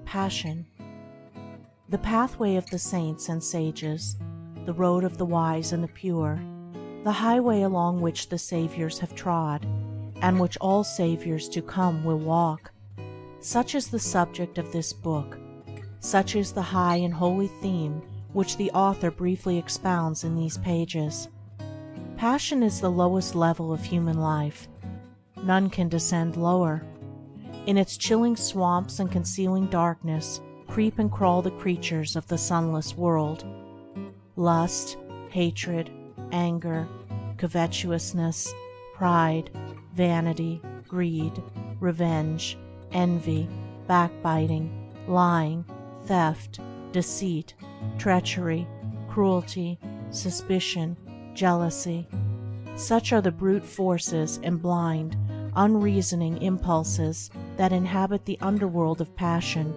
Passion. The pathway of the saints and sages, the road of the wise and the pure, the highway along which the Saviors have trod, and which all Saviors to come will walk. Such is the subject of this book. Such is the high and holy theme which the author briefly expounds in these pages. Passion is the lowest level of human life. None can descend lower. In its chilling swamps and concealing darkness creep and crawl the creatures of the sunless world. Lust, hatred, anger, covetousness, pride, vanity, greed, revenge, envy, backbiting, lying, theft, deceit, treachery, cruelty, suspicion, jealousy. Such are the brute forces and blind, unreasoning impulses that inhabit the underworld of passion,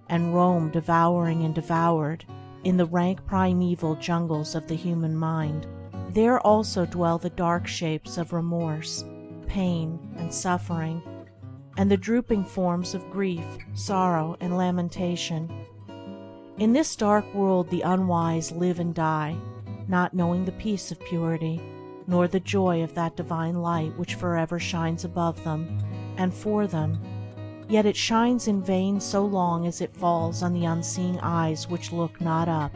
and roam devouring and devoured in the rank primeval jungles of the human mind. There also dwell the dark shapes of remorse, pain, and suffering, and the drooping forms of grief, sorrow, and lamentation. In this dark world the unwise live and die, not knowing the peace of purity, nor the joy of that divine light which forever shines above them and for them. Yet it shines in vain so long as it falls on the unseeing eyes which look not up,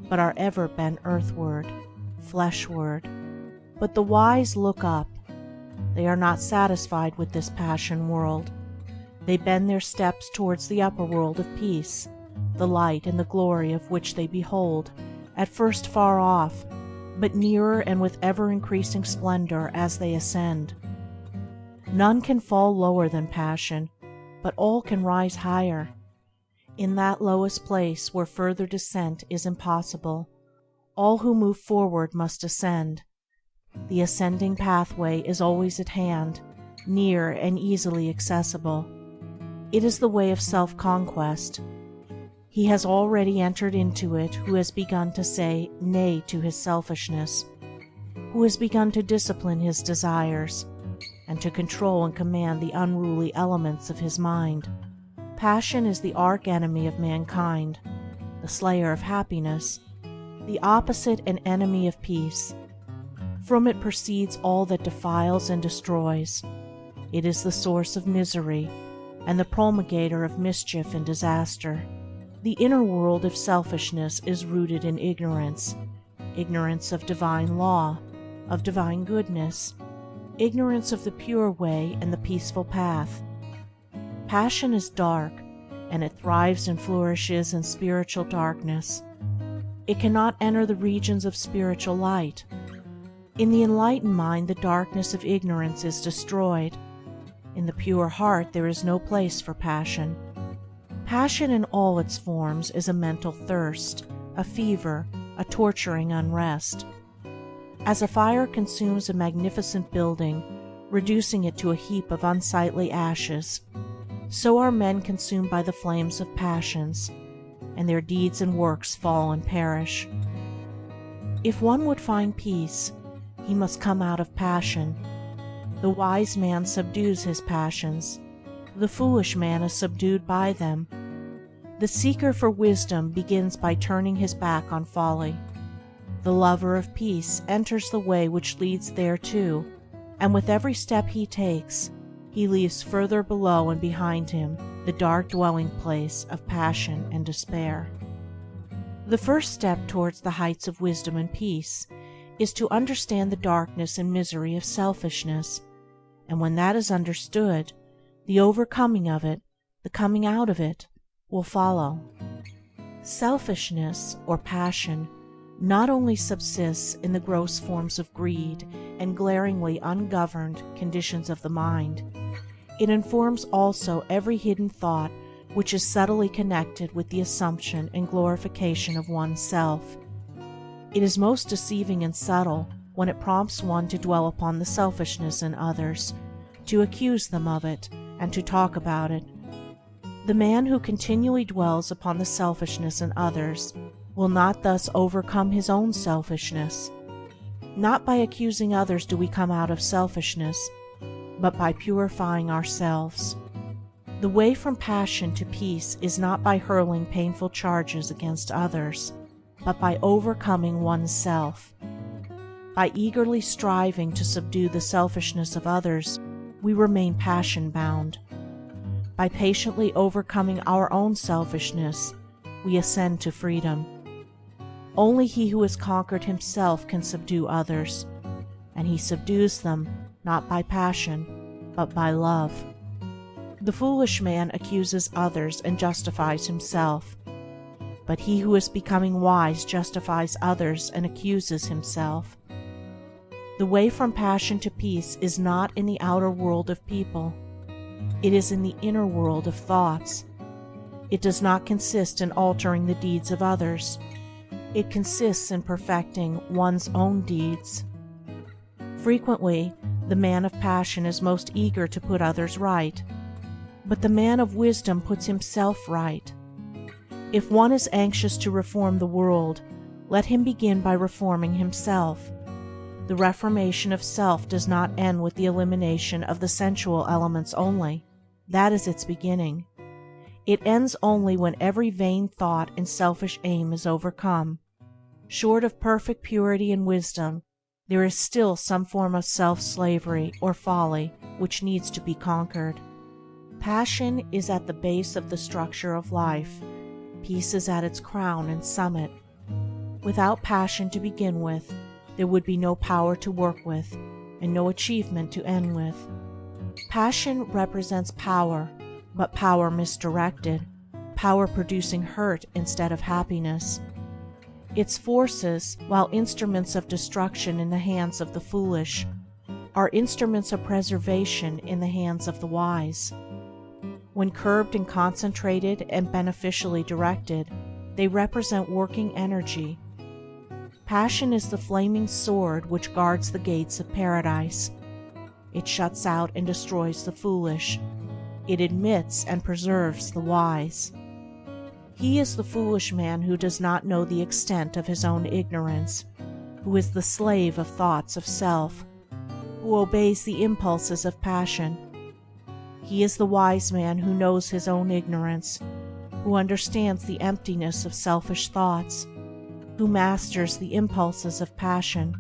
but are ever bent earthward, fleshward. But the wise look up. They are not satisfied with this passion world. They bend their steps towards the upper world of peace, the light and the glory of which they behold, at first far off, but nearer and with ever-increasing splendor as they ascend. None can fall lower than passion, but all can rise higher. In that lowest place where further descent is impossible, all who move forward must ascend. The ascending pathway is always at hand, near and easily accessible. It is the way of self-conquest. He has already entered into it who has begun to say nay to his selfishness, who has begun to discipline his desires, and to control and command the unruly elements of his mind. Passion is the arch-enemy of mankind, the slayer of happiness, the opposite and enemy of peace. From it proceeds all that defiles and destroys. It is the source of misery, and the promulgator of mischief and disaster. The inner world of selfishness is rooted in ignorance, ignorance of divine law, of divine goodness, ignorance of the pure way and the peaceful path. Passion is dark, and it thrives and flourishes in spiritual darkness. It cannot enter the regions of spiritual light. In the enlightened mind the darkness of ignorance is destroyed. In the pure heart there is no place for passion. Passion in all its forms is a mental thirst, a fever, a torturing unrest. As a fire consumes a magnificent building, reducing it to a heap of unsightly ashes, so are men consumed by the flames of passions, and their deeds and works fall and perish. If one would find peace, he must come out of passion. The wise man subdues his passions. The foolish man is subdued by them. The seeker for wisdom begins by turning his back on folly. The lover of peace enters the way which leads thereto, and with every step he takes, he leaves further below and behind him the dark dwelling place of passion and despair. The first step towards the heights of wisdom and peace is to understand the darkness and misery of selfishness, and when that is understood, the overcoming of it, the coming out of it, will follow. Selfishness, or passion, not only subsists in the gross forms of greed and glaringly ungoverned conditions of the mind, it informs also every hidden thought which is subtly connected with the assumption and glorification of one's self. It is most deceiving and subtle when it prompts one to dwell upon the selfishness in others, to accuse them of it, and to talk about it. The man who continually dwells upon the selfishness in others will not thus overcome his own selfishness. Not by accusing others do we come out of selfishness, but by purifying ourselves. The way from passion to peace is not by hurling painful charges against others, but by overcoming oneself. By eagerly striving to subdue the selfishness of others, we remain passion-bound. By patiently overcoming our own selfishness, we ascend to freedom. Only he who has conquered himself can subdue others, and he subdues them not by passion, but by love. The foolish man accuses others and justifies himself, but he who is becoming wise justifies others and accuses himself. The way from passion to peace is not in the outer world of people. It is in the inner world of thoughts. It does not consist in altering the deeds of others. It consists in perfecting one's own deeds. Frequently, the man of passion is most eager to put others right, but the man of wisdom puts himself right. If one is anxious to reform the world, let him begin by reforming himself. The reformation of self does not end with the elimination of the sensual elements only. That is its beginning. It ends only when every vain thought and selfish aim is overcome. Short of perfect purity and wisdom, there is still some form of self-slavery or folly which needs to be conquered. Passion is at the base of the structure of life. Peace is at its crown and summit. Without passion to begin with, there would be no power to work with, and no achievement to end with. Passion represents power, but power misdirected, power producing hurt instead of happiness. Its forces, while instruments of destruction in the hands of the foolish, are instruments of preservation in the hands of the wise. When curbed and concentrated and beneficially directed, they represent working energy. Passion is the flaming sword which guards the gates of paradise. It shuts out and destroys the foolish. It admits and preserves the wise. He is the foolish man who does not know the extent of his own ignorance, who is the slave of thoughts of self, who obeys the impulses of passion. He is the wise man who knows his own ignorance, who understands the emptiness of selfish thoughts, who masters the impulses of passion.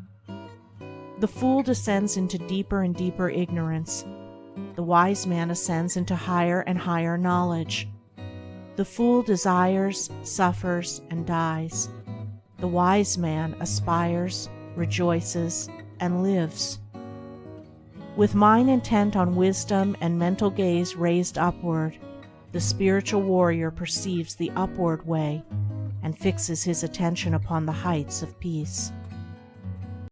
The fool descends into deeper and deeper ignorance. The wise man ascends into higher and higher knowledge. The fool desires, suffers, and dies. The wise man aspires, rejoices, and lives. With mind intent on wisdom and mental gaze raised upward, the spiritual warrior perceives the upward way and fixes his attention upon the heights of peace.